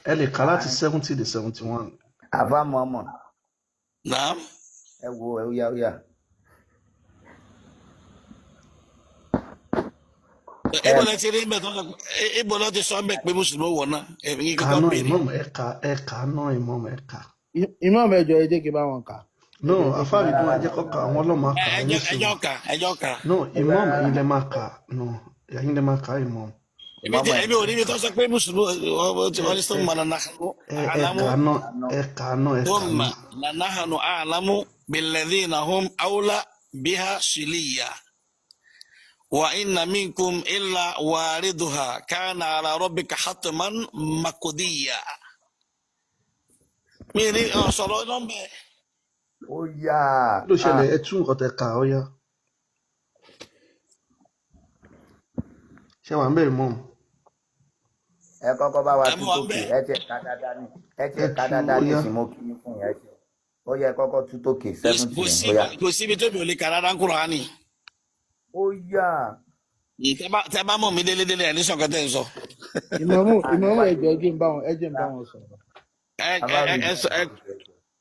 ẹ lè kà láti 70 dé 71. Àfà Muhammad. Naam. Ẹ wo ẹ ó yá. Ibo la ti rí mbẹ tó ibo la ti sọ mbẹ pé Mùsùlùmí wọ̀ náà. Èmi kí Kàánú kọ́ béèrè. Imam ẹ̀ka náà Imam ẹ̀ka. Imam ẹjọ ẹ jẹ́ kí bá wọn kà. No, Afárídùn ẹjẹ́ kọ́ ka àwọn ọlọ́mọ kà ẹni sùn. Ẹjọ́ ka. No, Imam ẹ̀yin lẹ máa kà. No, ẹ̀yin lẹ máa kà Imam. Èmi ò rí mi tó sọ pé Mùsùlùmí wọ́n ní sọ́mọ ẹ̀ka náà. ثم لنحن أعلم بالذين هم أولى بها صليا وإن منكم إلا واردها كان على ربك حتما مقضيا. ميري صلوا نمبر. Ó yá. Ló ṣẹlẹ̀ ẹ tún nǹkan tẹ kà ó yá. Ṣé wà ń bẹ̀rẹ̀ mọ́? Ẹ kọ́kọ́ bá wa tú tókè. Ẹ tiẹ̀ ká dáadáa ní ìsìn mo kí ní fún yẹn. Ó yẹ kọ́kọ́ tú tókè 70. Kò síbi tó mi ò lè kà rárá ń Kùránì. Ó yá. Tẹ́ bá mọ̀ mí délé ẹ̀ ní sọ̀kẹ́ tẹ̀ ń sọ. Ìmọ̀mú ẹjọ ẹ jẹ́ ń bá wọn sọ̀rọ̀.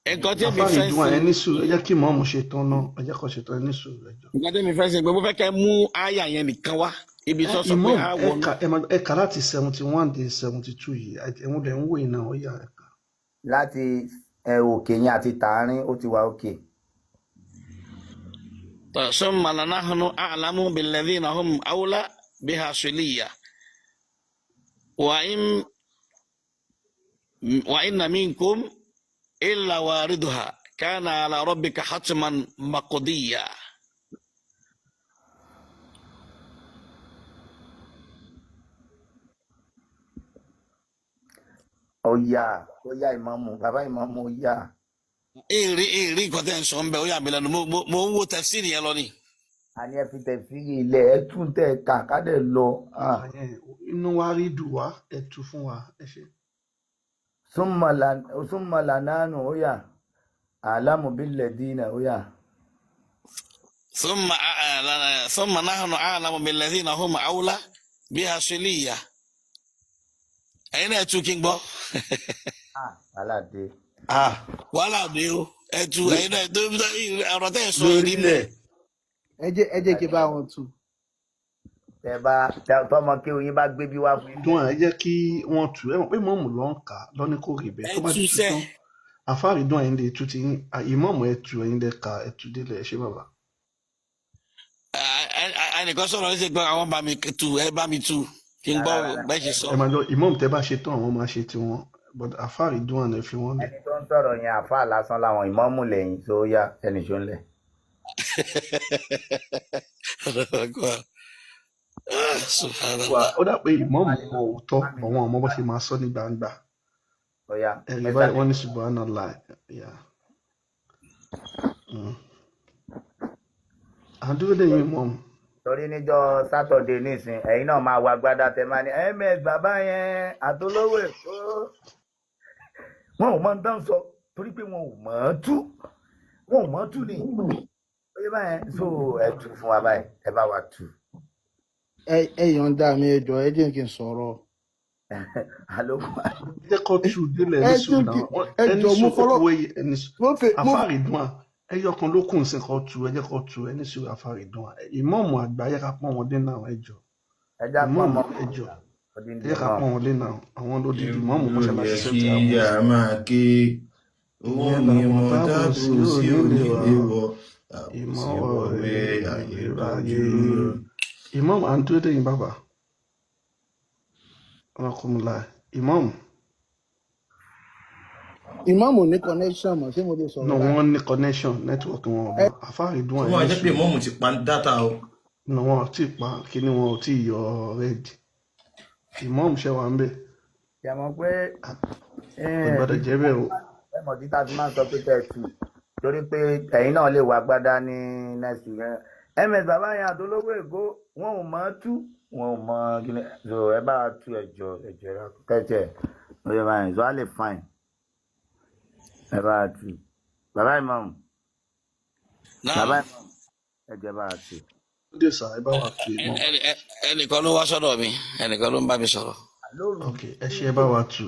Nǹkan tí mi fẹ́ Afárídùn ẹni sùn ẹ jẹ́ kí Imam ṣe tán náà ẹ jẹ́ kó ṣe tán ẹni sùn ẹjọ́. nǹkan tí mi fẹ́ ṣe pé mo fẹ́ kẹ́ mú àyà yẹn nìkan wá ibi tó sọ pé a wọ̀ náà. ẹ̀ka láti 71 dé 72 yìí ẹ̀wọ̀n lẹ̀ ń wò iná ó yá ẹ̀ka. Láti òkè yẹn àti tààrin ó ti wà òkè. ثم لنحن أعلم بالذين هم أولى بها صليا وإن منكم إلا واردها كان على ربك حتما مقضيا. Ó yá Ìmámù bàbá Ìmámù ó yá. Èrè nǹkan tẹ́ ń sọ ń bẹ ó yà mí lẹ́nu mo ń wo tafsiri yẹn lọ ni. Àní ẹ fi tẹ̀síìrì ilẹ̀ ẹ tún tẹ̀ ká kádẹ̀ lọ. Inú wa rí dùn wá ẹ tú fún wa ẹ ṣe. Summa lananu ó yá. A'lamu billadina ó yá. ثم نحن أعلم بالذين هم أولى بها صليا. ẹ̀yin náà tún kí n gbọ́. Aládé. wàhálà dé o ẹtù ẹ̀yin náà tó ọ̀rọ̀ tẹ́ ẹ̀ sọ yìí nílẹ̀. ẹ jẹ́ kí bá wọn tú. Tọmọ kí oyin bá gbé bí wá fún yín. Dùn ẹ jẹ́ kí wọ́n tú ẹ mọ̀ pé Imam ló ń kà lọ́ní kò rí bẹ́ẹ̀ tó bá ti tú tán. Afárídùn ẹ̀yin lè tú ti yín Imam ẹ tú ẹ̀yin lè ka ẹ tú délẹ̀ ẹ ṣe bàbá. ẹnìkan sọ̀rọ̀ ẹ ṣe pé àwọn bá mi tú ẹ bá mi tú kí n gbọ́ bẹ́ẹ̀ ṣe sọ. Ẹ máa lọ Imam tẹ́ bá ṣe tán àwọn máa ṣe tiwọn but Afárídùn àná fi wọ́n lẹ̀. Ẹni tó ń sọ̀rọ̀ yẹn àfáà lásán làwọn ìmámù lẹ́yìn tó yá ẹnì ṣó ń lẹ̀. Ó dà pé Imam mọ òótọ́ àwọn ọmọ bó ṣe máa sọ ní gbangba. Ẹ̀rí báyìí wọ́n ní subhanallah. Àdúró lẹ́yìn Imam. Torí níjọ́ sátọ̀dé nísìn ẹ̀yin náà máa wá gbádá tẹ máa ní ms bàbá yẹn àtolówó èkó wọn ò mọ tán sọ torí pé wọn ò mọ̀ ọ́ tú ni oye báyẹn so ẹ tú fún wa báyìí ẹ bá wa tú. ẹ yọ̀ǹda mi ẹjọ ẹ jẹ́ kí n sọ̀rọ̀. Jẹ́ kó tú délẹ̀ ní sùn náà ẹni sùn kó wé ẹni sùn Afárídùn à. Ẹyọ kan ló kùn sí kan tu ẹ jẹ́ kó tu ẹni sí Afárídùn Ìmáàmù àgbà ẹ ká pọ́n wọn lé náà ẹjọ́ Ìmáàmù ẹjọ́ ẹ ká pọ́n wọn lé náà àwọn ló di Ìmáàmù mọ́ṣáláṣí sẹ́ńtì àwọn. Kí a máa ké owó ni mo dábò sí onílé wọ ìmọ̀wé ayérayé. Ìmáàmù à ń dúró dé yín bàbá ọlọ́kùnrinlá Ìmáàmù. Ìmáàmù ní connection mọ̀ ṣé mo lè sọ̀rọ̀. No, wọ́n ní connection network wọn ọ̀bọ Afárídùn wọ́n máa jẹ́ pé Ìmáàmù ti pa dátà o. No, wọn ò tí ì pa kíní wọn ò tí ì yọ red. Ìmáàmù ṣe wà ń bẹ̀. Yàmọ̀ pé ìgbàdàn jẹ́ bẹ́ẹ̀ o. ẹ mọ̀ títà tí máa ń sọ pé tẹ̀ tù torí pé ẹ̀yin náà lè wá gbádá ní next week. ms bàbá yẹn àtolówó èkó wọn ò mọ̀ tú wọn ò mọ̀ kíni so ẹ bá tú ẹjọ́ kẹjẹ oye báyìí so á lè fine. Ẹ bá tú bàbá Ìmáàmù ẹ jẹ́ bá tú. Dé sá ẹ bá wà tú Ìmáàmù. ẹnìkan ló wá sọ́dọ̀ mi ẹnìkan ló ń bá mi sọ̀rọ̀. Ok ẹ ṣe ẹ bá wà tú.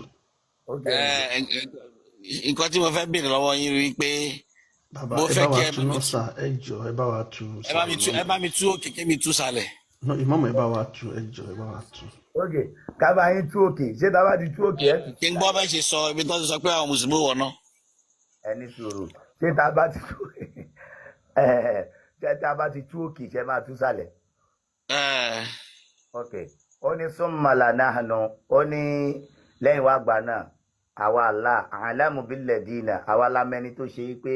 nǹkan tí mo fẹ́ béèrè lọ́wọ́ yín rí pé bàbá mo ẹ fẹ́ bá kí wa tú náà sà ẹ jọ ẹ bá wa tú ẹ bá mi tú òkè kí mi tú sàlẹ̀. no ìmáàmù ẹ bá wa tú ẹ jọ ẹ bá wa tú. ok kábà yín tú òkè ṣé tá a bá ti tú òkè ẹ tù. kí n gbọ́ bẹ́ẹ̀ ṣe sọ ibi tó ti sọ pé àwọn mùsùlùmí wọ̀ náà. ẹni sòrò ṣé tá a bá ti tú ṣé tá a bá ti tú òkè ṣe máa tú sàlẹ̀. ok ó ní súnmọ́lá náà nù ó ní lẹ́yìn wá gbà náà àwa àlá àlámù bílẹ̀ dínà àwa lámẹ́ni tó ṣe pé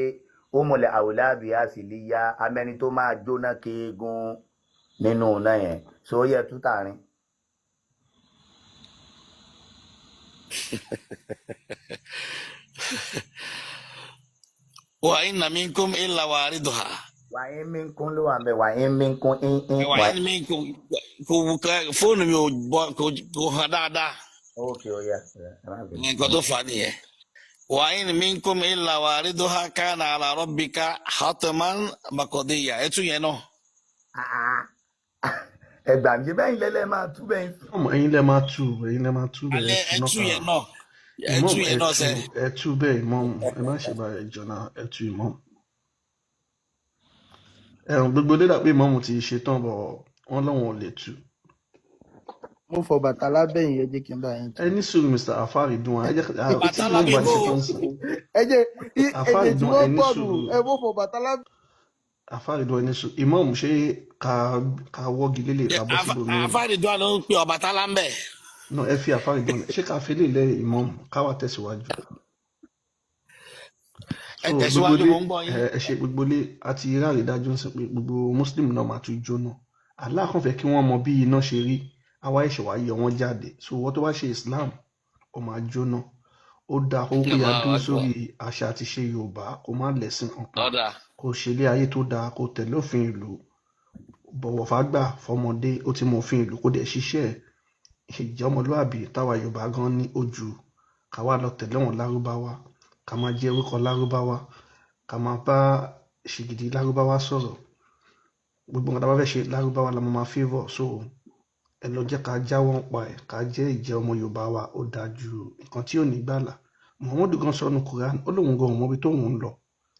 ó múlẹ̀ àwòlábì á sì lè ya amẹ́ni tó máa jóná kéegun nínú náà yẹn so ó yẹ tú tààrin. Wa inna minkum illa wariduha. Wa in minkum ló wà ń bẹ wa in minkum Wa in minkum fóònù mi kò hàn dáadáa. ok ó yẹ nǹkan tó fà á nìyẹn. Wa in minkum illa wariduha kana ala rabbika hatman maqdiya ẹ tún yẹn náà. ẹgbà mi bẹ́ẹ̀ lẹ́lẹ́ máa tú bẹ́ẹ̀. ọmọ ẹ̀yin lẹ máa tú bẹ́ẹ̀ alẹ́ ẹ tún yẹn náà. ẹ tú bẹ́ẹ̀ ìmáàmù ẹ má ṣe bá ẹjọ́ náà ẹ tú ìmáàmù. ẹ̀rùn gbogbo dédà pé ìmáàmù ti ṣe tán bọ̀ wọ́n lọ́wọ́n ò lè tú. mo fọ bàtà lábẹ́yìn ẹ jẹ́ kí n bá yín tú. ẹ ní sùúrù Mr. Afárí dùn ẹ jẹ́ bàtà lábẹ́ bò ó. ẹ jẹ́ Afárí èdè tí dùn wọ́n ẹ ní gbọ́ nù sùúrù. ẹ mo fọ bàtà lábẹ́. Afárí dùn ẹ ní sùúrù ìmáàmù ṣé ká wọ́gi lélẹ̀ ká bọ́ síbò mí. Afárí dùn ló ń pe Ọbàtálá ń bẹ̀. no ẹ fi Afárí dùn ṣé ká fi lè lẹ ìmáàmù káwá tẹ̀síwájú. ẹ tẹ̀síwájú mo ń gbọ́ yín. ẹ ṣe gbogbo lé àti ráàrí dájú ń sọ pé gbogbo Muslim náà máa tún jóná Allah kàn fẹ́ kí wọ́n mọ bí iná ṣe rí àwa ẹ̀ṣẹ̀ wá yọ wọ́n jáde so wọ́n tó bá ṣe Islam ó máa jóná ó dáa kó pé a dúró sórí àṣà àti ṣe Yorùbá kó má lẹ́sìn kankan kó ṣe ilé ayé tó dáa kó tẹ̀lé òfin ìlú bọ̀wọ̀ fágbà fọmọdé ó ti mọ òfin ìlú kó dẹ̀ ṣiṣẹ́ ìjẹ́ ọmọlúàbí táwa Yorùbá gan ní ojú káwa lọ tẹ̀lé wọn lárúbáwá ká máa jẹ́ orúkọ lárúbáwá ká máa bá ṣìgìdì lárúbáwá sọ̀rọ̀ gbogbo nǹkan tá a bá fẹ́ ṣe lárúbáwá la máa favour so ẹ lọ jẹ́ ká jáwọ́ pa ẹ̀ ká jẹ́ ìjẹ́ ọmọ Yorùbá wa ó dáa ju nǹkan tí ò ní gbàlà Muhammadu gan sọnù Quran ó lóun gan ọmọbi tóun ń lọ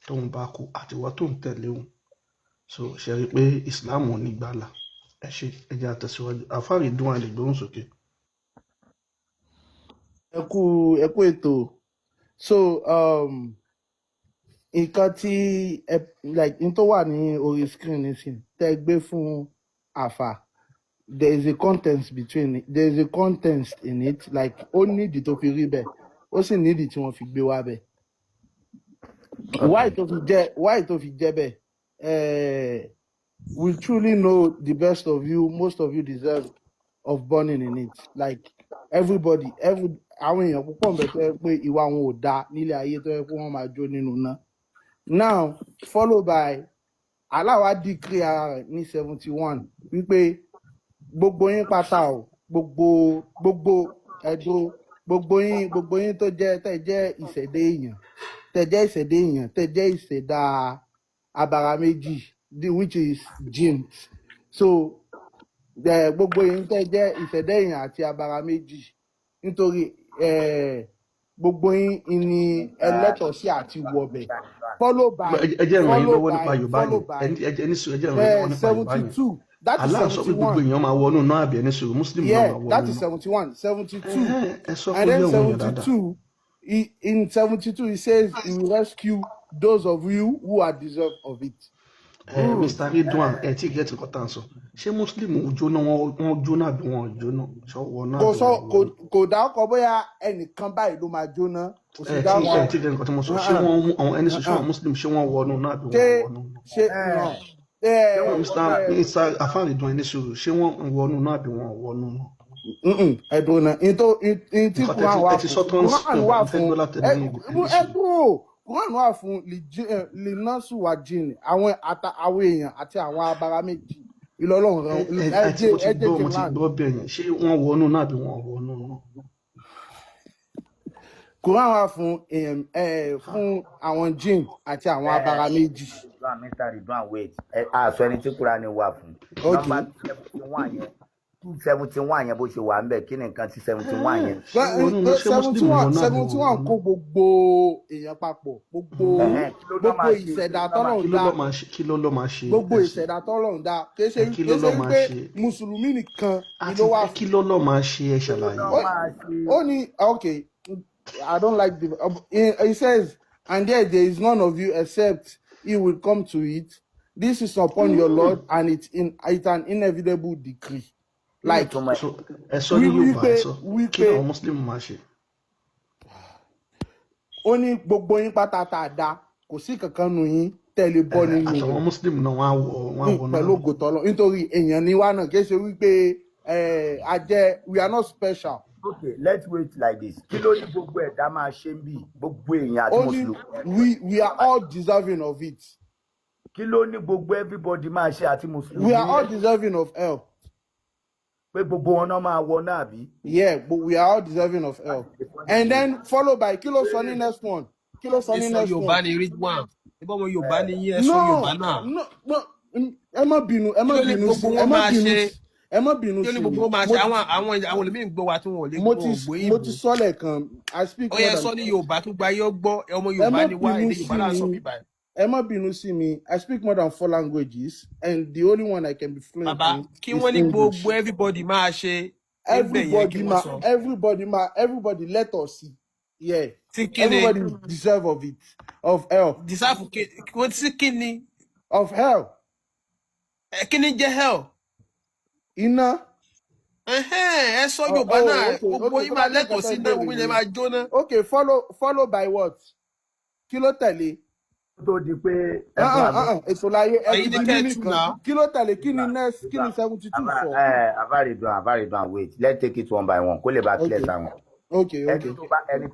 tóun bá kú àtiwọ́ tóun tẹ̀lé òun so ṣe rí i pé Islam ò ní gbàlà ẹ ṣe ẹ jẹ́ àtẹ̀síwájú Afárí dùn àlè gbóhùn sókè. ẹ kú ètò so nǹkan tí like n tó wà ní orí screen nísìnyí tẹ́ gbé fún àfà there is a context in it like ó nídìí tó fi rí bẹ́ẹ̀ ó sì nídìí tí wọ́n fi gbé wá bẹ́ẹ̀ why tó fi jẹ́ bẹ́ẹ̀ we truly know the best of you most of you deserve of burning in it like everybody àwọn èèyàn púpọ̀ ń bẹ tó yẹ pé ìwà wọn ò dáa nílé ayé tó yẹ pé wọ́n máa jó nínú náà now followed by aláwa decree ara rẹ̀ ní 71 wípé gbogbo yín pátá o gbogbo ẹ̀dùn gbogbo yín tó jẹ́ tẹ́ jẹ́ ìṣẹ̀dá èèyàn tẹ́ jẹ́ ìṣẹ̀dá abara méjì which is genes so gbogbo yín tẹ́ jẹ́ ìṣẹ̀dá èèyàn àti abara méjì nítorí gbogbo yín ni ẹlẹ́tọ̀ọ́ sí àti wọbẹ̀ follow by ẹ jẹ́ ìrànlọ́wọ́ lọ́wọ́ nípa Yorùbá yẹn ẹ jẹ́ ìrànlọ́wọ́ nípa Yorùbá yẹn 72 that is Allah sọ pé gbogbo 71 èèyàn máa wọnú náà àbí ẹni sọ̀rọ̀ Muslim náà máa wọnú náà. that is 71 ẹ sọ and fún then yẹn òun yẹn dáadáa. 72 in 72 he says he will rescue those of you who are deserved of it. Mr. Ridwan ẹ tí gẹ́tì nǹkan tá à ń sọ ṣé Muslim jóná wọn jóná àbí wọn jóná ṣọwọ́ náà. kò dá ọkọ bóyá ẹnìkan báyìí ló máa jóná. ẹ tí gẹ́tì nǹkan tí mo sọ ṣé wọn àwọn ẹni sọ ṣé wọn Muslim ṣé wọn wọnú náà àbí wọn wọnú náà. Mr. Afárí Ridwan ẹni sọ̀rọ̀ ṣé wọn wọnú náà àbí wọn wọnú náà. ẹ̀dùn náà ntí Quran wà fún Quran wà fún linasu wa jinn àwọn èèyàn àti àwọn abara méjì ìlọlọ́run mo ti gbọ́ bẹ́ẹ̀ yẹn ṣé wọ́n wọnú náà àbí wọ́n wọnú náà. Quran wà fún àwọn jinn àti àwọn abara méjì. Mr. Ridwan wait àṣọ ẹni tí Quran wà fún nọ́mbà 71 yẹn 71 yẹn bó ṣe wà ń bẹ̀ kí ni nǹkan tí 71 yẹn. 71 kó gbogbo èèyàn papọ̀ gbogbo ìṣẹ̀dá tọ́lọ́run dá kí ló lọ́ máa ṣe gbogbo ìṣẹ̀dá tọ́lọ́run dá kì í ṣe wípé mùsùlùmí nìkan ni ló wà. kí ló lọ́ máa ṣe ẹ ṣàlàyé. ó ní okay I don't like the he says and there is none of you except he will come to it. This is upon your Lord and it's an inevitable decree. Like wípé Muslim máa ṣe. Ó ní gbogbo yín pátá tá a dá kò sí kankan nù yín tẹ̀lé bọ́ nínú rẹ̀. Àtàwọn Muslim náà wọ́n wọ̀ náà. Pẹ̀lú ògo t'Ọlọ́run nítorí èèyàn ni wá náà kì í ṣe wípé we are not special. Okay, let's wait like this. Kí ló ní gbogbo ẹ̀dá máa ṣe ń bì gbogbo èèyàn àti Mùsùlùmí. We are all deserving of it. Kí ló ní gbogbo everybody máa ṣe àti Mùsùlùmí. We are all deserving of hell. Pé gbogbo wọn náà máa wọ náà bí. Yeah, but we are all deserving of hell. And then followed by kí ló sọ ní next one. Kí ló sọ ní next one. Yorùbá ni read one. Ìbọn ọmọ Yorùbá ni yín ẹ sọ Yorùbá náà. No, ẹ má bínú sí mi. Gbogbo máa ṣe àwọn olùmí gbọ́ wa tí wọn ò lè gbọ́ ògbó mo ti sọ lẹ́ẹ̀kan I speak more than. Ó yẹ sọ ní Yorùbá tó gba yọ gbọ́ ọmọ Yorùbá ni wá èdè Yorùbá náà sọ bíbá. Ẹ má bínú sí mi. I speak more than 4 languages and the only one I can be fluent in Bàbá kí wọ́n ní gbogbo everybody máa ṣe. Everybody let us see. Yeah. Everybody deserve of it. Of hell. Deserve wọ́n ti kí ni. Of hell. Kí ni jẹ́ hell? Iná. Ẹ sọ Yorùbá náà gbogbo yín máa lẹ́tọ̀ọ́ sí náà gbogbo yín máa jóná. Okay, follow by what? Kí ló tẹ̀lé? Tó di pé èso láyé kí ló tẹ̀lé kí ni next kí ni 72 for? Àbárídùn wait let's take it one by one kó lè bá clear sáwọn. Okay. Ẹni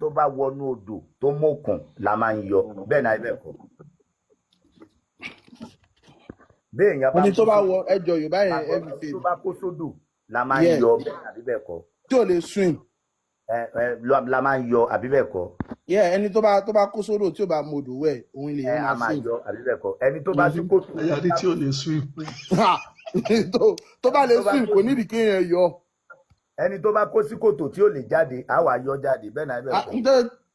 tó bá wọnú odò tó mọ̀kàn la máa ń yọ bẹ́ẹ̀ náà ibẹ̀ kọ́. Ẹni tó bá wọ ẹjọ́ Yorùbá yẹn everything. Tó bá kó sódò la máa ń yọ bẹ́ẹ̀ náà ibẹ̀ kọ́. Tí ò lè swim. La máa ń yọ àbí bẹ́ẹ̀ kọ́. Ẹni tó bá kó sódò tí ò bá modò wẹ̀ òun lè máa swim. Yọ àbí bẹ́ẹ̀ kọ́ ẹni tó bá sí kòtò. Ẹ̀yà ni tí ò lè swim. Tó bá lè swim kò nídìí kéèyàn yọ. Ẹni tó bá kó sí kòtò tí ò lè jáde á wà yọ jáde bẹ́ẹ̀ náà ibẹ̀ kọ́.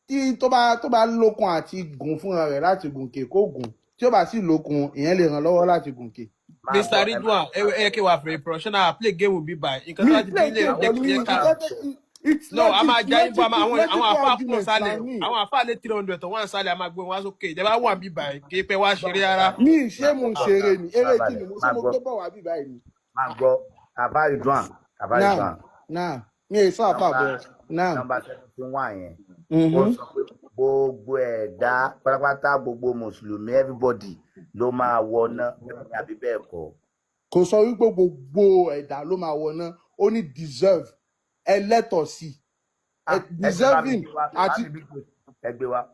Tí tó bá lókun àti gùn fúnra rẹ̀ láti gùnkè kó gùn tí ó bá sì lókun ìyẹn lè ràn lọ́wọ́ láti gùnkè. Mr. Ridwan ẹ kí wà fẹ́ professional play game will be by nǹkan tó ti dílé jẹ́ ká. No, a máa já ibú àwọn àfáà pọ̀ sálẹ̀ àwọn àfáà lé 300 tó wọ́n sálẹ̀ a máa gbé wọn sókè ìjọba wà bí báyìí kí pé wá ṣeré ara. Mi ṣé mo ń ṣeré ni eré kí ni mo gbé bọ̀ wá bí báyìí ni. Máa gbọ́ Àbárídùn. Náà mi ì sọ àfáà bọ̀ náà. Nọ́mbà 71 yẹn. Ó sọ pé gbogbo ẹ̀dá pátápátá gbogbo Mùsùlùmí everybody ló máa wọná àbí bẹ́ẹ̀ kọ́. Kò sọ wípé gbogbo ẹ̀dá ló máa wọná ó ní deserve ẹlẹ́tọ̀ sí deserving àti ẹgbẹ́ wa.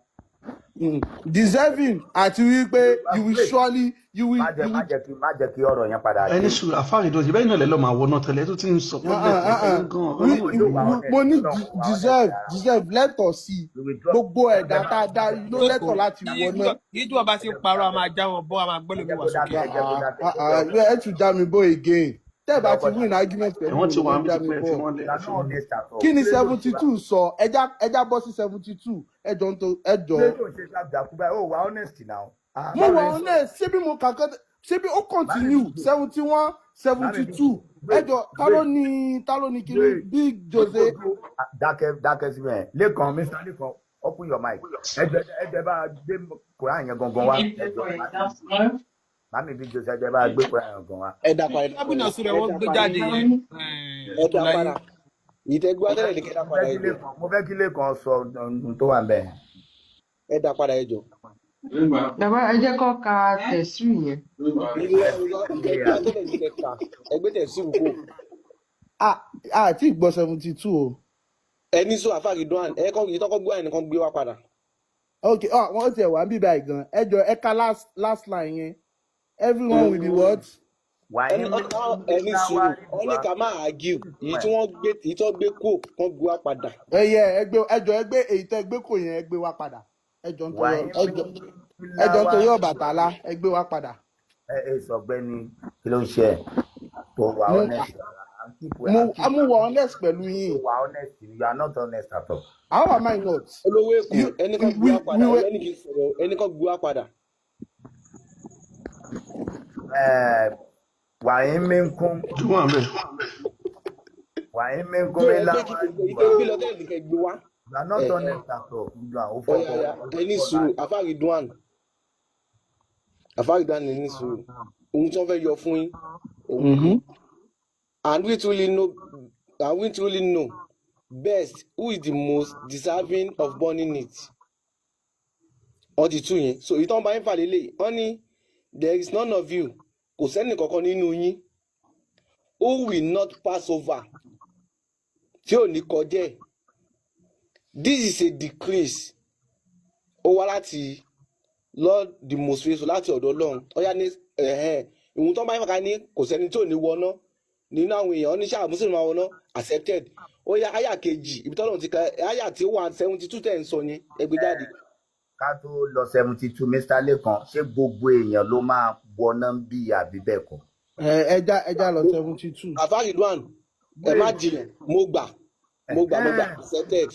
Deserving àti wípé you will surely you will. Má jẹ́ kí ọ̀rọ̀ yẹn padà. Ẹni sùn Àfáàrídùn ìbẹ́ iná lẹ́ lọ́ máa wọ náà tẹ́lẹ̀ tó ti ń sọ pé mo ní deserve lẹ́tọ̀ sí gbogbo ẹ̀dá tá a dá ló lẹ́tọ̀ láti wọ náà. Ìjọ ọba ti ń parọ́ a máa já wọn bọ́ a máa gbọ́ lómi wà sókè. Ẹ tún já mi bọ́ again. Tẹ́ ẹ bá ti win argument pẹ̀lú wọ́n ti wà ní pípẹ́ tí wọ́n lẹ̀. Kí ni 72 sọ? Ẹja bọ́ sí 72 ẹjọ́. Mo wà honest ṣé bí mo kàkọ́ ṣé bí ó continue 71 72 ẹjọ́ ta ló ní kiri Big Jose. Dákẹ́ síbẹ̀ lẹ́kàn Mr. Lẹ́kàn open your mic ẹjọ́ bá gbé Quran yẹn gangan wá ẹjọ́. Mami Big Jose ẹjọ́ bá gbé Quran yẹn gangan wá. Ẹ̀dá padà. Lábùnà sùn rẹ̀ wọ́n gbé jáde yẹn. Ẹ̀dá padà. Ìtẹ́gbọ́ tẹ́lẹ̀ ní kẹ́dá padà ẹjọ́. Mo fẹ́ kí Lẹ́kàn sọ ohun tó wà bẹ́ẹ̀. Ẹ̀dá padà ẹjọ́. Bàbá ẹ jẹ́ kó ka tẹ̀sírì yẹn. Ẹgbẹ́ tẹ̀sírì kò. Àti ìgbọ́ 72 o. Ẹni sọ Àfáàrídùn ìtọ́kọ́ gbọ́ ẹnìkan gbé wá padà. Okay, wọ́n ti ẹ̀ wá ń bíbá ìgan. Ẹjọ́ ẹ̀ka last line yẹn. Everyone will be what? Ẹni sùúrù wọ́n ní ká máa argue èyí tó gbé kó kan gbé wá padà. Ẹgbẹ́ èyí tó gbé kò yẹn ẹgbẹ́ wá padà. Ẹjọ́ nítorí Ọbàtálá ẹgbẹ́ wá padà. Sọgbẹ́ni kí ló ń ṣe tó wà honest I'm honest pẹ̀lú yín. You are honest. You are not honest at all. How am I not? olówó èkó ẹnìkan gbé wá padà ẹnì kì í sọ̀rọ̀ ẹnìkan gbé wá padà. Wàyí minkum. Jùmọ̀ àbẹ̀. Wàyí minkum ike ilá. gbé lọ tẹ́lẹ̀ nìkan gbé wá. You are not honest at all. You are over. Ẹni sùúrù Afáridwan ẹni sùúrù ohun tí wọ́n fẹ́ yọ fún yín. And we truly know best who is the most deserving of burning it. All the two yẹn. So ìtàn bá yín fà lélẹ̀ wọ́n ní there is none of you kò sẹ́ni kankan nínú yín who will not pass over tí ò ní kọjá ẹ̀. This is a decrease ó wá láti Lord the most faithful láti ọ̀dọ̀ Ọlọ́run ọ̀yá ní ìwọ̀n tó bá yín fà ká ní kò sẹ́ni tí ò ní wọná nínú àwọn èèyàn oníṣẹ́ àmúṣe máa wọná accepted ó yá àyà kejì ibi tọ́lọ́run ti ka àyà tí ó wà 72 tẹ̀ ń sọ yẹn ẹgbẹ́ jáde. Ká tó lọ 72 Mr. Lekan ṣé gbogbo èèyàn ló máa wọná bí àbí bẹ́ẹ̀ kọ́. Ẹja lọ 72. Afáridwan ẹ má jiyàn mo gbà accepted.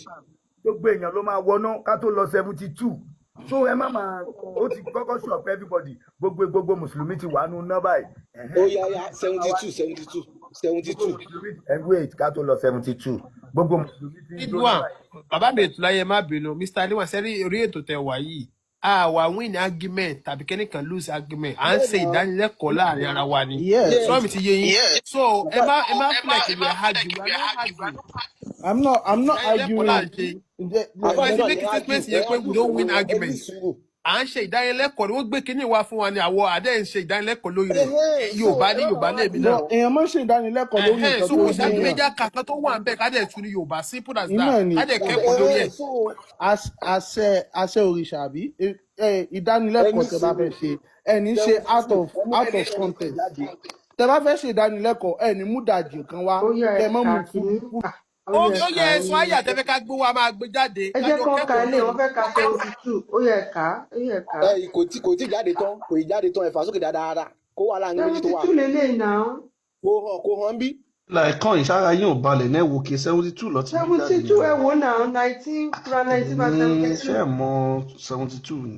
Gbogbo èèyàn ló máa wọná ká tó lọ 72. So ẹ má máa ó ti kọ́kọ́ shock everybody gbogbo mùsùlùmí ti wà nù ná báyìí. Ó yá 72. Wait ká tó lọ 72 gbogbo mùsùlùmí ti ń Ridwan bàbá mi ètò láyé má bínú Mr. Lewan sẹ́rí orí ètò tẹ̀ wá yìí àwa win argument tàbí kẹ́nìkan lose argument à ń ṣe ìdánilẹ́kọ̀ọ́ láàrin ara wa ni sọ́ọ́ mi ti yé yín so ẹ má feel like we are arguing. I'm not arguing. Àfáàní make statement yẹn pé we don't win argument. À ń ṣe ìdánilẹ́kọ̀ọ́ ni wọ́n gbé kínní wá fún wa ni àwọ̀ àdé ń ṣe ìdánilẹ́kọ̀ọ́ lórí rẹ̀. Yorùbá lèmi náà. Èèyàn máa ń ṣe ìdánilẹ́kọ̀ọ́ lórí nǹkan tó ń ṣe. So méjì kankan tó wà ń bẹ̀ ká dẹ̀ tún ní Yorùbá simple as that. Ká dẹ̀ kẹ́kọ̀ọ́ lórí ẹ̀. Àṣẹ òrìṣà àbí ìdánilẹ́kọ̀ọ́ tẹ́ bá fẹ́ ṣe ẹni ṣe out of context. Tẹ́ bá fẹ́ ṣe ìdánilẹ́kọ̀ọ́ ẹni mú dàjì kan wá kẹ́ mọ́ mú fún. Ó yẹ ẹ̀sùn ayé àtẹ́fẹ́ ká gbé wa máa gbé jáde. Ẹ jẹ́ kó ka ilé wọn fẹ́ ka 72 ó yẹ ká. Kò tí jáde tán ẹ̀fà sókè dáadáa kó wà láàrin méjì tó wà. 72 lélẹ̀ náà. Kò hàn bí. Láìkan ìṣára yín ò balẹ̀ náà wò kí 72 lọ ti bí jáde. 72 ẹ wò náà 19 kúrò 19 bá 72. Ṣé ẹ mọ 72 ni?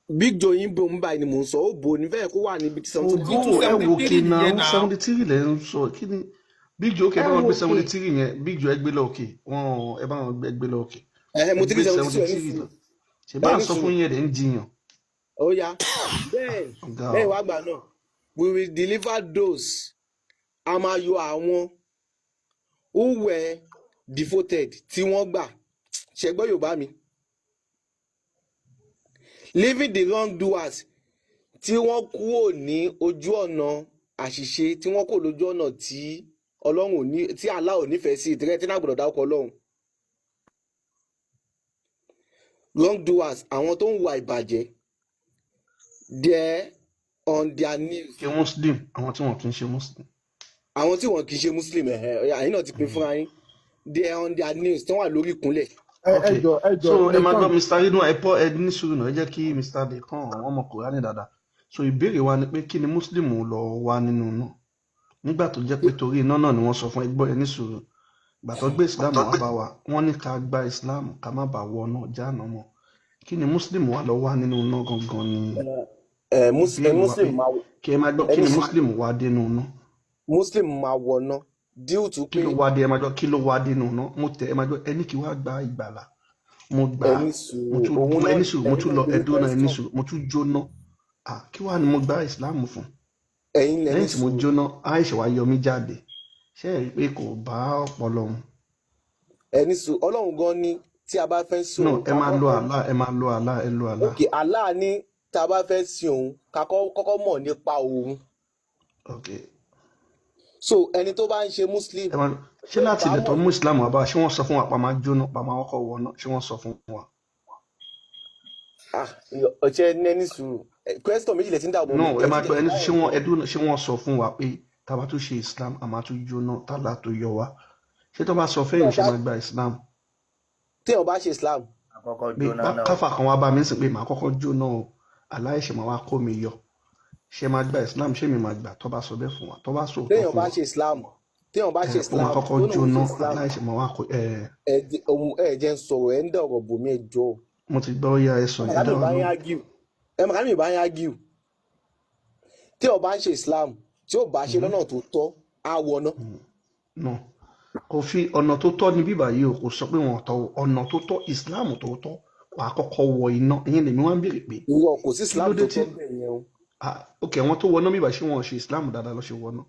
Big Joe yín bò ń báyìí ni mò ń sọ ó bò ní fẹ́ẹ̀ kó wà níbi 72. Ẹ wò kí náà 73 lẹ́ ń sọ kí ni. Big Joe kẹ bá wọn gbé 73 yẹn Big Joe ẹ gbé lọ òkè wọn ẹ bá wọn gbé lọ òkè. Mo ti gbé 73 lọ ṣe bá sọ fún yẹn dẹ ń jiyàn. Ó yá bẹ́ẹ̀ wá gbà náà we will deliver those a máa yọ àwọn who were devoted tí wọ́n gbà ṣẹgbọ́n Yorùbá mi leaving the wrongdoers tí wọ́n kúrò ní ojú ọ̀nà àṣìṣe tí wọ́n kúrò lójú ọ̀nà tí Ọlọ́run ò ní tí Allah ò nífẹ̀ẹ́ sí ìtẹ́rẹ́ tí náà gbọ́dọ̀ dáwọ́ Ọlọ́run. Wrongdoers àwọn tó ń wà ìbàjẹ́ they're on their knees. Ṣé Muslim àwọn tí wọn kì í ṣe Muslim. Àwọn tí wọn kì í ṣe Muslim àyìn náà ti pín fúnra yín they're on their knees tí wọ́n wà lórí ìkúnlẹ̀. So ẹ máa gbọ́ Mr. Ridwan ẹ ní sùúrù náà ẹ jẹ́ kí Mr. Lekan àwọn ọmọ Kùránì dáadáa. So ìbéèrè wa ni pé kí ni Muslim lọ wá nínú náà nígbà tó jẹ́ pé torí iná náà ni wọ́n sọ fún ẹgbọ́ ẹ ní sùúrù ìgbà tó gbé Islam wá bá wa wọ́n ní ká gba Islam ká má bàa wọ náà jáàná mọ́ kí ni Muslim wà lọ wá nínú náà gangan ni Muslim máa wọ kí ẹ máa gbọ́ kí ni Muslim wá dénú náà. Muslim máa wọ náà díù tún pé kí ló wá dé ẹ máa gbọ́ kí ló wá dénú náà mo tẹ ẹ máa gbọ́ ẹni kí wá gba ìgbàlà mo gbà mo tún lọ ẹdún náà ẹni sùúrù mo tún jóná kí wàá ni mo gba Islam fún lẹ́yìn tí mo jóná Aisha wa yọ mí jáde ṣé ẹ rí i pé kò bá ọpọlọ mu. ẹni sùn Ọlọ́run gan ni tí a bá fẹ́ sùn. no ẹ máa lo Allah ẹ lo Allah. ok Allah ni tá a bá fẹ́ sin òun ká kọ́kọ́ mọ̀ nípa òun. ok. so ẹni tó bá ń ṣe Muslim. ṣé láti ilẹ̀ tó mú Islam wá bá ṣé wọ́n sọ fún wa pa máa jóná pa máa kọ́kọ́ wọ̀ náà ṣé wọ́n sọ fún wa. ọ̀chẹ́ nẹ́ni sùúrù question méjì lè ti ń dàbò. no ẹ máa gbọ́ ẹni ṣé wọ́n sọ fún wa pé tá a bá tún ṣe Islam a máa tún jóná tálà tó yọ wá ṣé tó bá sọ fẹ́yìn ṣe máa gba Islam. tí o bá ṣe Islam. káfà kan wá bá mi sìn pé màá kọ́kọ́ jóná o aláìṣẹ̀ máa wá kó mi yọ ṣé máa gba Islam ṣé mi máa gbà tó bá sọ bẹ́ẹ̀ fún wa tó bá sọ fún wa. téèyàn bá ṣe Islam téèyàn bá ṣe ó máa Islam kọ́kọ́ tó náà jóná ṣe Islam láìsí mọ́ wá kó ẹ jẹ́ ń sọ̀rọ̀ ẹ ń dá ọ̀rọ̀ bòmí ẹ jọ mo ti gbọ́ ya ẹ sọ ẹ yẹn màkà mi dáwà bá yín lóhùn. argue ẹ màkà mi bá yín argue tí ó bá ń ṣe Islam tí ó bá ṣe lọ́nà tó tọ́ á wọná. no kò fi ọ̀nà tó tọ́ ní bíbá yìí o kò sọ pé wọn tọ́ ọ̀nà tó tọ́ Islam tó tọ́ wàá kọ́kọ́ wọ iná ìyẹn lèmi wá ń béèrè pé ìwọ kò sí kí Islam ló tó dé tí tọ́ bẹ́ẹ̀ yẹn o. ok àwọn tó wọná bíbá ṣé wọn ṣe Islam dáadáa lọ ṣe wọná.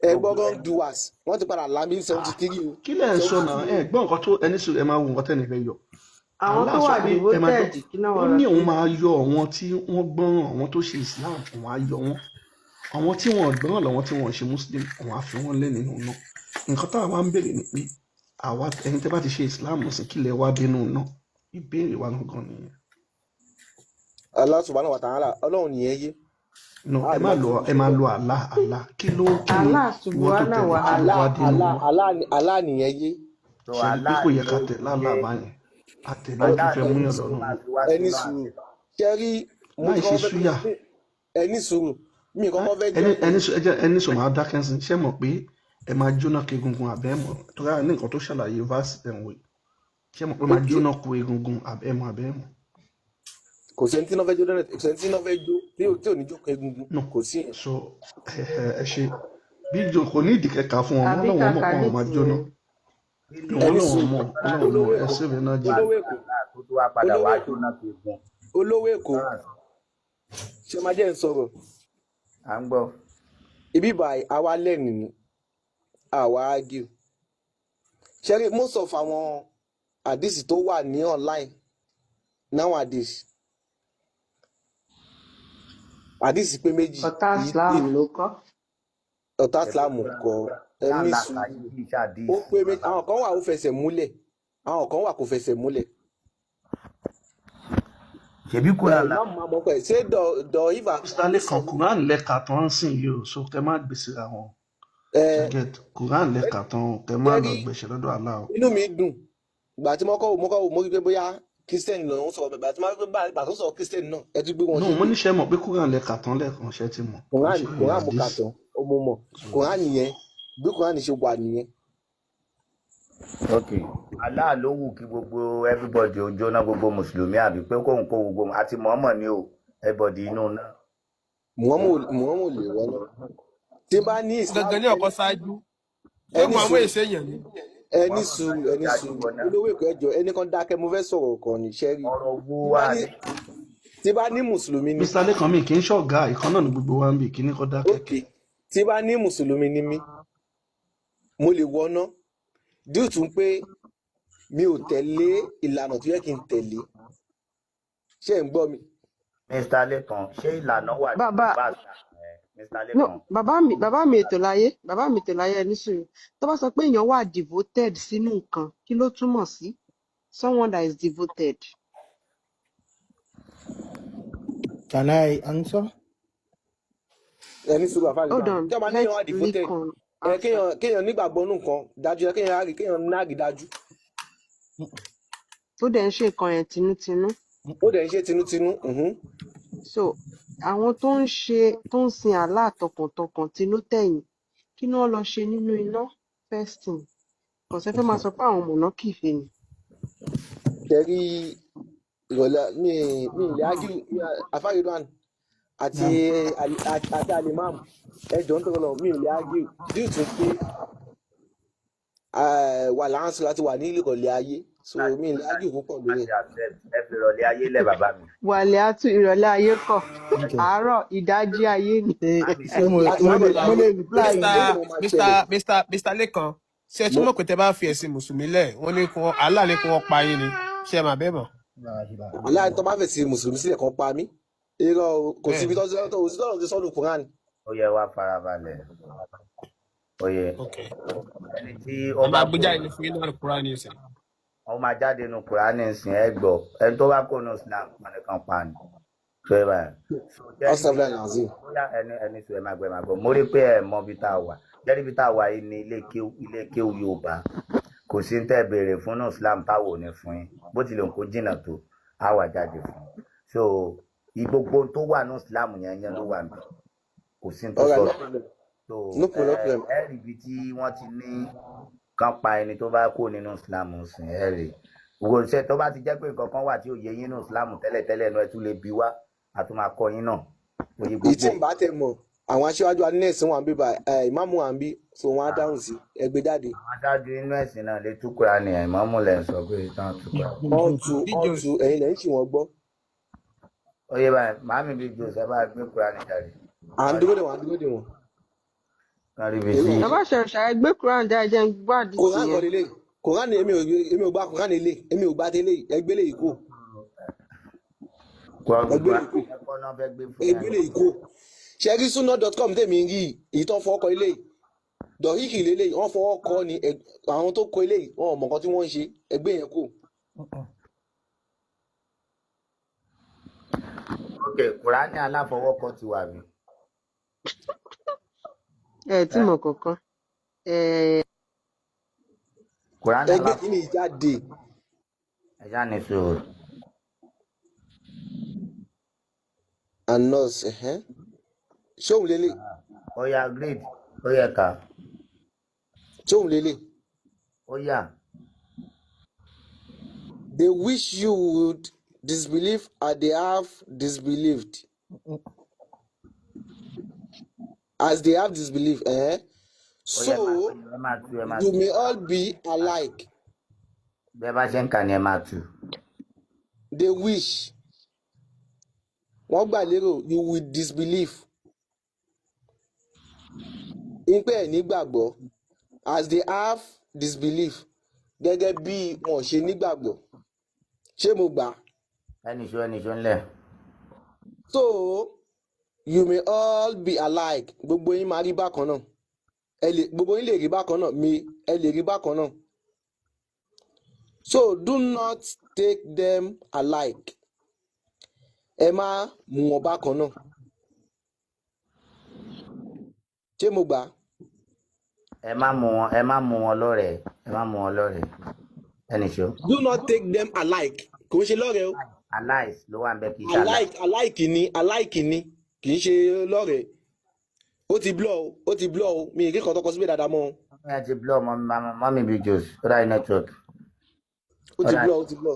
ẹ gbọ́ wrong doers wọ́n ti padà lámì 73 o. kí lẹ̀ ń sọ náà ẹ gbọ́ nǹkan tó ẹni sùn ẹ máa wo nǹkan tẹ́ni fẹ́ yọ. àwọn tó wà devoted kí náà ó wọ́n ní lọ òun sí. máa yọ àwọn tí wọ́n gbọ́ràn àwọn tó ṣe Islam òun á yọ wọn àwọn tí wọ́n gbọ́ràn lọ́wọ́ tí wọ́n ṣe Muslim òun á fi wọ́n lé nínú náà nǹkan táwa máa ń béèrè ni pé àwa ẹni tẹ́ bá ti ṣe Islam sí kí lẹ wá bínú náà ìbéèrè wa gangan nìyẹn. Allah subhanahu wa ta'ala ọlọ́run nìyẹn yé. no ẹ máa lo Allah kí ni Allah wọ́n tó subhanahu wa tẹ̀lé kí lẹ wá bínú náà. Allah nìyẹn yé. ṣe pé kò yẹ ká tẹ̀ lálá báyẹn àtẹ̀lé tó fẹ́ múyàn lọ́nà ẹni sùúrù ṣẹ́rí láì ṣe súyà ẹni sùúrù mi kọ́kọ́ fẹ́ jẹ́ ẹni sọ máa dákẹ́ sí ṣé mọ̀ pé ẹ máa jóná kó egungun àbẹ́mọ̀ tó rà ní nǹkan tó ṣàlàyé verse ẹ̀wọ̀n ṣé mọ̀ pé máa jóná kó egungun àbẹ́mọ̀. kò sẹ́ni tí náà fẹ́ jó lẹ́rẹ̀ kò sẹ́ni tí náà fẹ́ jó tí ò ní jókòó egungun kò sí. so ẹ ṣe bí kò ní ìdí kẹka fún wọn àbí wọn mọ̀ kàkà pé ní wọn máa jóná tiẹ̀ wọn mọ̀ ẹ sèwé náà jẹ. olówó èkó ṣe máa jẹ́ ń sọ̀rọ̀ à ń gbọ́. ibi báyìí àwa lẹ́nu ni àwa argue ṣẹ́rí most of àwọn àdìsí tó wà ní online nowadays àdìsí pé méjì ọ̀tá Islam ló kọ́. ọ̀tá Islam kọ ẹni sùn ó pé méjì àwọn kan wà ó fẹsẹ̀ múlẹ̀ àwọn kan wà kò fẹsẹ̀ múlẹ̀. ṣebí kúrò là. ṣé dọ̀ ìfà. Stanley kan Quran lẹ́ka tó ń sìn yìí o so kẹ má gbèsè àwọn ṣẹgẹt Quran lẹ́ka tó kẹ má lọ gbèsè lọ́dọ̀ Allah o. inú mi dùn ìgbà tí mo rí pé bóyá Christian lọ ń sọ̀rọ̀ ìgbà tí mo rí pé bá tó sọ̀rọ̀ Christian náà ẹ ti gbé wọn. mo níṣẹ́ mọ̀ pé Quran lẹ́ka tán lẹ́ẹ̀kan ṣẹ́ ti mọ̀. Quran mo kà tán mo mọ̀ Quran nìyẹn bí Quran ṣe wà nìyẹn. ok Allah ló wù kí gbogbo everybody ó jóná gbogbo mùsùlùmí àbí pé kóhun kó gbogbo àti Muhammad ni o everybody inú náà. Muhammad lè wọ́n náà tí bá ní Islam gangan ní ọkọ ṣáájú ṣé mo àwọn èsè èèyàn ni. ẹni sùúrù olówó èkó ẹjọ ẹni kan dákẹ́ mo fẹ́ sọ̀rọ̀ kan ní sẹrí tí bá ní mùsùlùmí ni. Mr. Lekan mi kì í ṣọ̀gá ìkan náà ní gbogbo wa ń bì kí ní kọ́ dákẹ́. ok tí bá ní mùsùlùmí ni mí mo lè wọná due to pé mi ò tẹ̀lé ìlànà tó yẹ kí n tẹ̀lé ṣé ń gbọ́ mi. Mr. Lekan ṣé ìlànà wà ní Mr. no Lekan. bàbá mi ètò láyé ẹni sùúrù tó bá sọ pé èèyàn wà devoted sínú nǹkan kí ló túmọ̀ sí someone that is devoted. Can I answer? ẹni sùúrù àfáàlì hold tí a máa ní èèyàn wà devoted kéèyàn nígbàgbọ́ nù kan dájú kéèyàn náàgì dájú. ó dẹ̀ ń ṣe nǹkan yẹn tinútinú. ó dẹ̀ ń ṣe tinútinú. so àwọn tó ń sin Allah tọkàntọkàn tinú tẹ̀yìn kí ni wọ́n lọ ṣe nínú iná first thing kò sẹ́ fẹ́ máa sọ pé àwọn mọ̀nà kìfè ni. kẹrí ìrọ̀lẹ́ mi ilé ágí afárídọ́n àti alimam ẹjọ́ ń tọrọ lọ mi ilé ágí due to pé wà láǹsì láti wà ní ìrọ̀lẹ́ ayé so mi ilé ágí púpọ̀ lórí ẹ̀. ẹ fi ìrọ̀lẹ́ ayé lẹ̀ bàbá mi. wàlẹ̀ àtú ìrọ̀lẹ́ ayé kọ̀ àárọ̀ ìdájí ayé ni. Mr. Lekan ṣe tí mo pè tẹ bá fi ẹ̀sìn mùsùlùmí lẹ̀ wọ́n ní kí Allah ní kí wọ́n pa yín ni ṣe é mà bẹ́ẹ̀ mọ̀. Allah tó bá fẹ́ sí mùsùlùmí sílẹ̀ kan pa mí irọ́ kò síbi tó ti sọ́nù Quran. ó yẹ wá farabalẹ̀ ó yẹ ẹni tí ó máa gbé jáde ní fún yín náà Quran ní ìsìn. ó máa jáde nínú Quran ní ìsìn ẹ gbọ́ ẹni tó bá kó nù Islam nìkan pa ni tó yẹ báyìí. ẹni sọ ẹ máa gbọ́ mo rí pé ẹ mọ bí tá a wà jẹ́rí bí tá a wà yìí ní ilé kéwú Yorùbá kò sí ń tẹ́ béèrè fún nù Islam táwọn ò ní fún yín bó tilẹ̀ ń kó jìnnà tó á wà jáde fún un so gbogbo tó wà ní Islam yẹn ló wà níbi kò sí tó sọ no problem. ẹ̀rì ibi tí wọ́n ti ní kán pa ẹni tó bá kó nínú Islam sìn ẹ̀rì gbogbo iṣẹ́ tó bá ti jẹ́ pé nǹkan kan wà tí ò yé yín nínú Islam tẹ́lẹ̀tẹ́lẹ̀ náà ẹ tún lè bi wá a tún máa kọ́ yín náà. ìtì ń bá tẹ̀ mọ̀ àwọn aṣíwájú anínẹ̀sìn wà ń bí ìmáàmù wà ń bí so wọ́n á dáhùn sí ẹgbẹ́ jáde. àwọn aṣáájú inú ẹ̀sìn náà lè tú Kùránì ìmáàmù lẹ̀ ń sọ pé tán tú Kùránì. ọ̀tún ẹ̀yin lẹ́yìn tí wọ́n gbọ́. Oye báyìí màámi bíi jòsè bá gbé Kùránì jáde. à ń dúró dè wọ́n. kárí bí sí. bàbá ṣẹ̀ṣẹ̀ ẹgbẹ́ Quran dá ẹjẹ́ ń gbádìí Kòrán sí kọ́ lélẹ̀ Kòrán èmi ò gbà Kòrán lélẹ̀ èmi ò gbà tẹ́lẹ̀ ẹgbẹ́lẹ̀ ìkó. ẹgbẹ́lẹ̀ ìkó ṣẹ́rísúná.com tèmi ń rí ìtọ́ fọ́kọ́ ilé dọ̀ríkì lélẹ̀ wọ́n fọwọ́ kọ́ ni àwọn tó kọ ilé wọn ò mọ̀ nǹkan tí wọ́n ń ṣe ẹgbẹ́ yẹn kò. ok Kùránì aláfọwọ́kọ ti wà mí. ẹ tí mọ̀ kankan. Kùránì ẹgbẹ́ kí ni ìjáde. ẹ̀yà ní sòrò. and nurse ṣóhun lélẹ̀. Oya grade Oya ká. ṣóhun lélẹ̀. Oya. They wish you would disbelieve as they have disbelieved. As they have disbelieved. So you may all be alike. Bẹ́ẹ̀ bá ṣe ń kà ní ẹ máa tù. They wish. Wọ́n gbà lérò you will disbelieve. Ìpè ẹ̀ nígbàgbọ́. As they have disbelief. Gẹ́gẹ́ bí wọ́n ṣe nígbàgbọ́. Ṣé mo gbà? ẹnìṣó ńlẹ̀. So you may all be alike. Gbogbo yín máa rí bákan náà. Gbogbo yín lè rí bákan náà. Ẹ lè rí bákan náà. So do not take them alike. Ẹ má mú wọn bákan náà. Ṣé mo gbà? ẹ má mú wọn lọ́rẹ̀ẹ́. ẹnìṣó. Do not take them alike. Kò ń ṣe lọ́rẹ̀ẹ́ o. Alike ló wà ń bẹ kì í ṣe alike ni kì í ṣe lọ́rẹ̀ẹ́. Ó ti blọ́ o mi ì rí kan tọkọ síbẹ̀ dáadáa mọ́. ẹ ti blọ́ mọ́mí bíi jòs ó dáa network. Ó ti blọ́.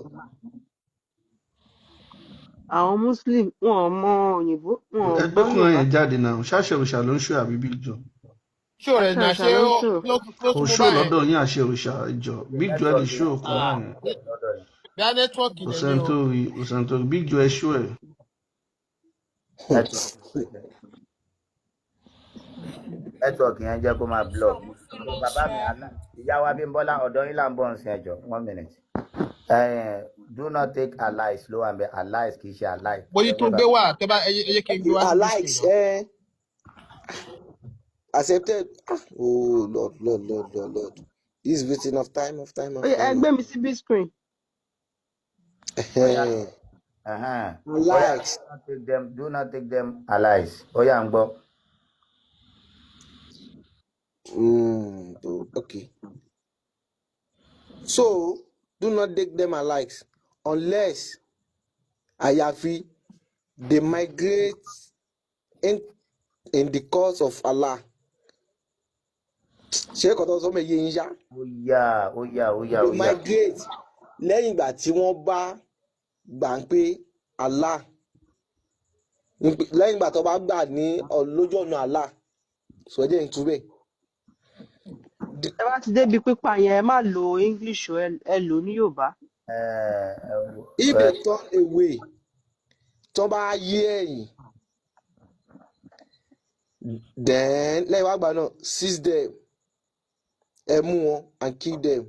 àwọn Muslim wọn ò mọ òyìnbó wọn ò gbọ́ ẹgbẹ́kùnrin yẹn jáde náà ṣáṣẹ òrìṣà ló ń ṣó àbí big joe. ṣó rẹ̀ ní àṣẹ kò ṣó lọ́dọ̀ yín àṣẹ òrìṣà ìjọ big joe ẹ̀ lè ṣó Kùránì yẹn. bí a nẹ́tíwọ́ọ̀kì kò sẹ́ńtórí big joe ẹ̀ ṣó ẹ̀. network yẹn jẹ́ kó máa blọ́. bàbá mi ìyá wa Bímbọ́lá ọ̀dọ́ yín là ń bọ̀ ń sin ẹjọ́ 1 minute. Do not take allies ló wà ń bẹ allies kì í ṣe allies. bóyí tó gbé wà tẹ́ bá ẹyẹ kí n gbé wá. Alike accepted. Oh Lord. This is wasting of time. ẹ gbé mi sí big screen. Alike. Do not take them allies. Oya ń gbọ́. Okay. So do not take them alike unless àyàfi they migrate in the cause of Allah. Ṣé kò tó sọ mí yé yín ṣá? Oya. They migrate lẹ́yìn ìgbà tí wọ́n bá gbà ń pé Allah. Lẹ́yìn ìgbà tó bá gbà ní lójú ọ̀nà Allah. Sọ̀jẹ́ ń túbẹ̀. ẹ bá ti débi pípa yẹn ẹ má lo English o ẹ lò ní Yorùbá. If they turn away tó bá yí ẹ̀yìn then lẹ́yìn wá gbà náà seize them ẹ mú wọn and kill them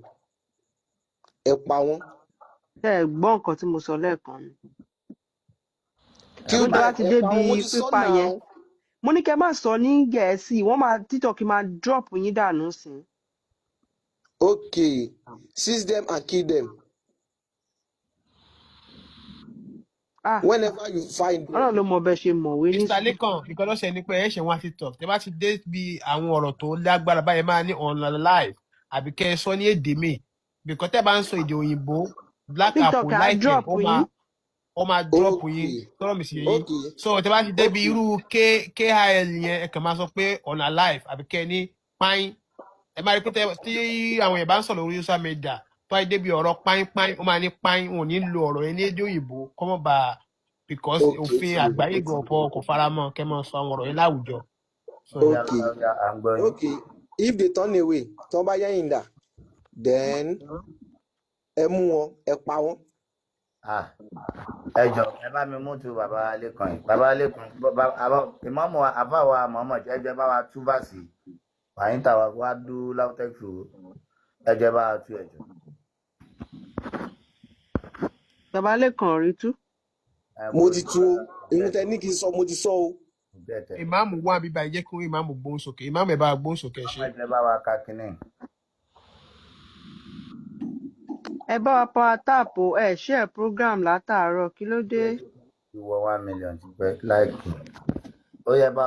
ẹ pa wọn. ẹ gbọ́ nǹkan tí mo sọ lẹ́ẹ̀kan ni. kí ó bá ti débi pípa yẹn mo ní kẹ́ má sọ ní Gẹ̀ẹ́sì wọ́n máa TikTok máa drop yín dànù sí. Okay, seize them and kill them. Whenever you find them. Ọlọ́run ló mọ bẹ́ẹ̀ ṣe mọ̀wé ní. Mr. Lekan nǹkan lọ́sẹ̀ ni pé ẹ ṣe wá TikTok tẹ bá ti dé bí àwọn ọ̀rọ̀ tó lágbára báyẹn máa ní online live àbí kẹ́ ẹ sọ ní èdè mi bìkọ́ tẹ́ bá ń sọ èdè òyìnbó black apple láìpẹ́ ó máa ó máa drop yín tọ́rọ̀ mi sí yín so tẹ́ bá ti débi irú KIL yẹn ẹ kàn máa sọ pé on alive àbí kẹ́ ní páín ẹ máa rí pé tí àwọn èèyàn bá ń sọ̀rọ̀ lórí social media tó bá débi ọ̀rọ̀ páín ó máa ní páín wọn ò ní lo ọ̀rọ̀ yẹn ní èdè òyìnbó kọ́mọ́ bá because òfin àgbáyé gan ọ̀pọ̀ kò fara mọ́ kẹ́ mọ́ sọ àwọn ọ̀rọ̀ yẹn láwùjọ. Okay. If they turn away tó bá yẹ́yìn dà then ẹ mú wọn ẹ pa wọn. Ẹ jọ ẹ bá mi mú tu bàbá Lẹ́kan yìí bàbá Lẹ́kan ìmọ̀mù àfàwà Muhammad ẹjẹ bá wa tú bá sí wàyí tà wá dú láwùtẹ́kù ẹjẹ bá wa tú ẹjọ. Bàbá Lẹ́kan rí tú. Mo ti tú o irun tẹ ní kí n sọ mo ti sọ o. Ìmáàmù wà bíbá ẹ jẹ́ kí ìmáàmù gbóhùn sókè ìmáàmù ẹ̀ bá gbóhùn sókè ṣe. Ẹ bá wa ka kínní. Ẹ bá wa power tap o ẹ share program látàárọ̀ kí ló dé. Ìwọ 1 million ti pẹ́ láìpẹ́. Ó yá. Àwọn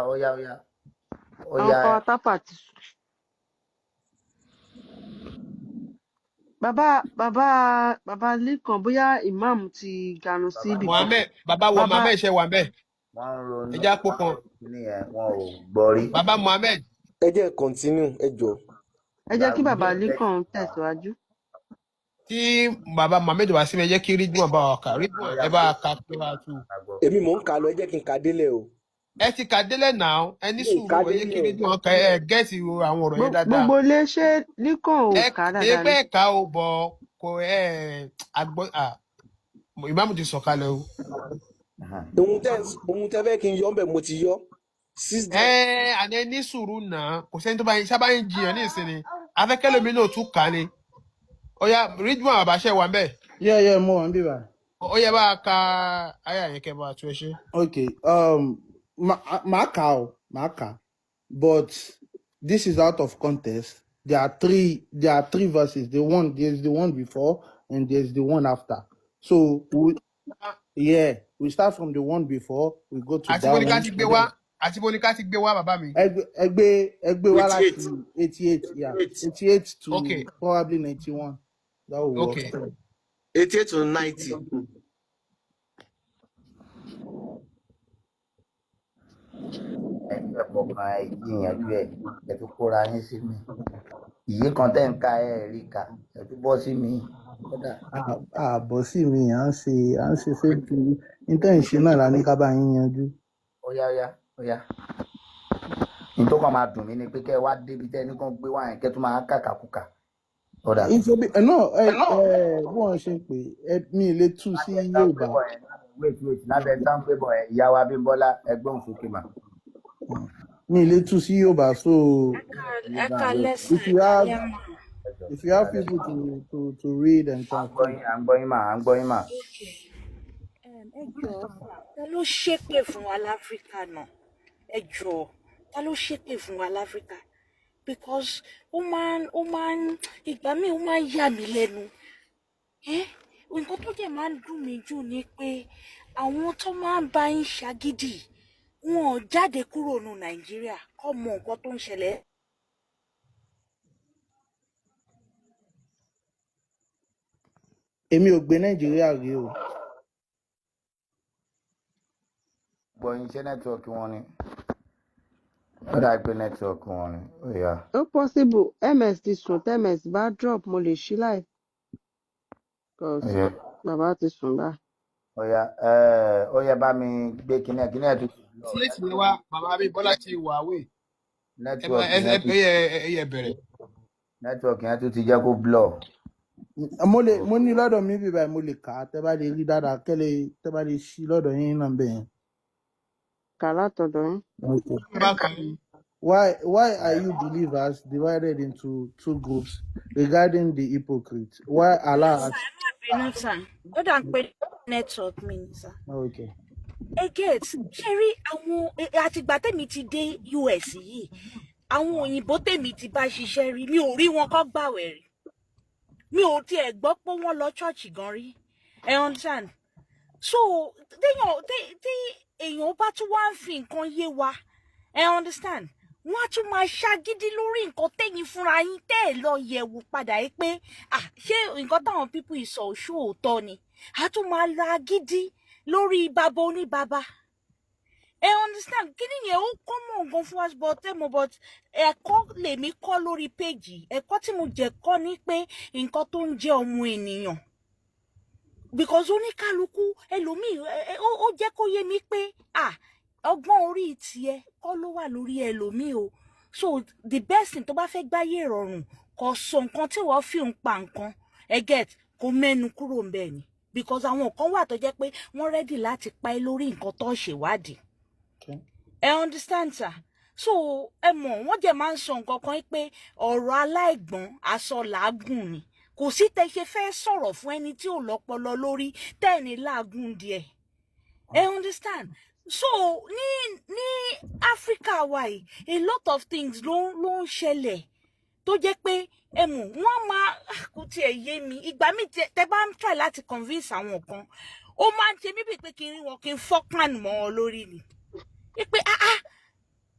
power tap àti. Bàbá Lẹ́kan bóyá ìmáàmù ti ganu sí ibi. Bàbá Muhammed ṣe wà bẹ́ẹ̀. Wọ́n ń ronú. Ẹ já pọ̀ kan. Wọn ò gbọ́ rí. Bàbá Muhammed. Ẹ jẹ́ continue ẹ jọ. Ẹ jẹ́ kí bàbá Lẹ́kan tẹ̀síwájú. Tí bàbá Muhammed wá sí mi ẹ jẹ́ kí Ridwan bá wa kà Ridwan ẹ bá ka pé wá tú. Èmi mò ń kà lọ ẹ jẹ́ kí n kà délẹ̀ o. Ẹ ti kà délẹ̀ náà ẹ ní sùúrù ẹ jẹ́ kí Ridwan ka ẹ gẹ́ẹ̀sì àwọn ọ̀rọ̀ yẹn dáadáa. Gbogbo ilé ṣé Lẹ́kan ò ká dáadáa ni. Ẹ bẹ́ẹ̀ ká o bọ̀ kò àgbọ̀ ìmáàmù ti sọ̀kalẹ̀ o. Ohun tẹ́ fẹ́ kí n yọ ọ́nbẹ̀ mo ti yọ. Àní ẹ ní sùúrù náà kò sẹ́ni tó bá yín sábà ń jiyàn ní ìsinmi afẹ́kẹ́lómi náà tún kà ni. Oya Ridwan àbáṣẹ wà mbẹ. Yeah, mo wà ń bí bá. Ó yẹ bá ka ayé àyẹ̀kẹ́ bá tú ẹ ṣe. Okay, màá kà but this is out of context. There are three verses. There's the one before and there's the one after. So we start from the one before, we go to that one. Àti Bonika ti gbé wá bàbá mi. Ẹgbẹ́ wá láti 88 to probably 91. That will work. Okay. 88 to 90. Ẹgbẹ́ kọ̀ọ̀kan ìyànjú ẹ̀ tó kóra yín sí mi. Ìyí kan tẹ́ ń ka rí ka ẹ̀ tó bọ́ sí mi. Bọ́ sí mi à ń ṣe fake intention náà la ní ká bá yín yanjú. Ó yá. Nítorí kan máa dùn mí ni pé kẹ́ ẹ wá débi tẹ́ ẹni kan gbé wá yẹn kẹ́ tó máa kàkàkùkà. Bí wọ́n ṣe ń pè mí lè tú sí Yorùbá. Wait lábẹ́ sáńpé bọ̀ ẹ̀ ìyá wa Bímbọ́lá ẹgbẹ́ òun sókè mà. Mi lè tú sí Yorùbá so if you have people to read and translate. À ń gbọ́ yín mà. Ẹ jọ̀ọ́ ta ló ṣépè fún wa láfíríkà náà ẹ jọ̀ọ́ ta ló ṣépè fún wa láfíríkà because ó máa ń ìgbà míì ó máa ń yà mí lẹ́nu nǹkan tó dẹ̀ máa ń dùn mí jù ni pé àwọn tó máa ń bá yín ṣagídì wọn ò jáde kúrò ní Nàìjíríà kọ́ mọ nǹkan tó ń ṣẹlẹ̀. Èmi ò gbé Nàìjíríà rí o. Gbọ́yìn ṣé nẹ́tíwọ̀kì wọn ni ó dà gbé nẹ́tíwọ̀kì wọn ni ó yá. Ó possible MS ti sùn tms bá drop mo lè ṣí láì cause bàbá ti sùn bá. Ó yá bá mi gbé kíní ẹ̀ tó ti lọ. Tí èsì wa bàbá mi Bọ́lá ti wà wé. Nẹ́tíwọ̀kì yẹn bẹ̀rẹ̀. Nẹ́tíwọ̀kì yẹn tó ti jẹ́ kó blọ̀. Mo ní lọ́dọ̀ mi bíbá mo lè kà á tẹ́ bá lè rí dáadáa tẹ́ bá lè ṣí lọ́dọ̀ yín náà bẹ́ẹ̀. Okay. Why are you believers divided into two groups regarding the hypocrites? Why Allah? Ó dà ń pè network mi ni sir. Okay. Again, ṣẹ́rí àwọn àtìgbà tèmi ti dé US yìí, àwọn òyìnbó tèmi ti bá ṣiṣẹ́ rí, mi ò rí wọn kọ́ gbàwẹ̀ rí. Mi ò tiẹ̀ gbọ́ pé wọ́n lọ church gan rí. Ẹ understand? So, tí èèyàn bá tún wá ń fi nǹkan yé wa, ẹ understand? Wọ́n á tún máa ṣagídí lórí nǹkan tẹ́yìn fúnra yín tẹ́ ẹ̀ lọ yẹ̀wò padà yìí pé ṣé nǹkan táwọn pípù ìsọ̀ òṣù òótọ́ ni? A tún máa la gidi lórí bàbá oníbàbá. ẹ understand kí nìyẹn ó kọ́ mọ̀ nǹkan fún us but ẹ̀kọ́ lèmi kọ́ lórí péjì ẹ̀kọ́ tí mo jẹ́ kọ́ ni pé nǹkan tó ń jẹ́ ọmọ ènìyàn because oníkálukú ẹlòmíì ó jẹ́ kó yé mi pé ọgbọ́n orí tiẹ̀ kọ́ ló wà lórí ẹlòmíì o so the best thing tó bá fẹ́ gbáyé ìrọ̀rùn kó sọ nǹkan tí wọ́n fi ń pa nǹkan get kó mẹ́nu kúrò ń bẹ̀ ni because àwọn kan wà tó jẹ́ pé wọ́n ready láti pa ẹ́ lórí nǹkan tó ṣèwádìí. ẹ understand sir so ẹ mọ̀ wọ́n jẹ́ máa ń sọ nǹkan kan pé ọ̀rọ̀ aláìgbọ́n aṣọ làágùn ni kò sí tẹ ṣe fẹ́ sọ̀rọ̀ fún ẹni tí ò lọ́pọlọ lórí tẹ́ẹ̀ni láàgùn díẹ̀ ẹ understand so ní Africa wa yìí a lot of things ló ń ṣẹlẹ̀ tó jẹ́ pé ẹ mọ̀ wọ́n máa kò tiẹ̀ yé mi ìgbà míì tẹ bá ń try láti convince àwọn kan ó máa ń ṣe mí bíi pé kí n rí wọn kí n fọ́pàn mọ́ ọ lórí ni pé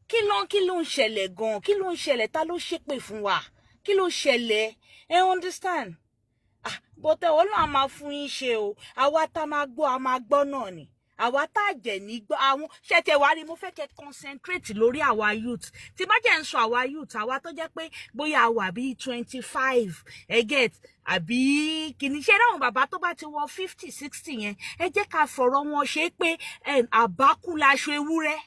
kí ló ń ṣẹlẹ̀ gan-an kí ló ń ṣẹlẹ̀ ta ló ṣépè fún wa kí ló ṣẹlẹ̀ ẹ understand but Ọlọ́run a máa fún yín ṣe o àwa tá máa gbọ́ a máa gbọ́ náà ni àwa tá jẹ́ ní gbọ́ àwọn ṣẹ̀tẹ̀ wá rí mo fẹ́ kẹ́ concentrate lórí àwa youth tí bá jẹ́ ń sọ àwa youth àwa tó jẹ́ pé bóyá àwa bíi 25 get àbí kìíní ṣe ráwọn bàbá tó bá ti wọ 50 60 yẹn ẹ jẹ́ ká fọ̀rọ̀ wọn ṣe pé àbákú laṣọ ewúrẹ́